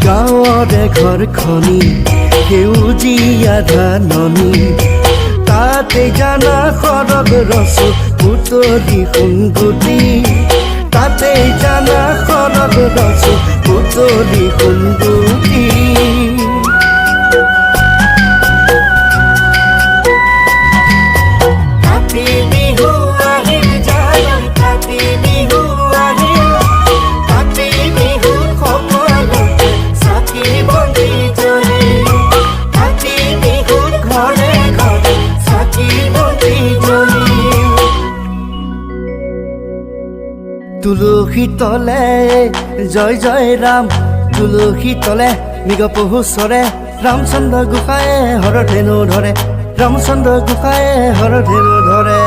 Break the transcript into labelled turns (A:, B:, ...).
A: গাঁৱৰে ঘৰখনি সেউজীয়া ধাননি তাতে জানা সৰগ ৰচো পুতলি সোণগুটি তাতে জানা সৰগ ৰচো পুতলি সোণগুটি তুলসী তলে জয় জয় ৰাম তুলসী তলে মৃগ পহু চৰে ৰামচন্দ্ৰ গোসাঁয়ে হৰধেনু ধৰে ৰামচন্দ্ৰ গোসাঁয়ে হৰধেনু ধৰে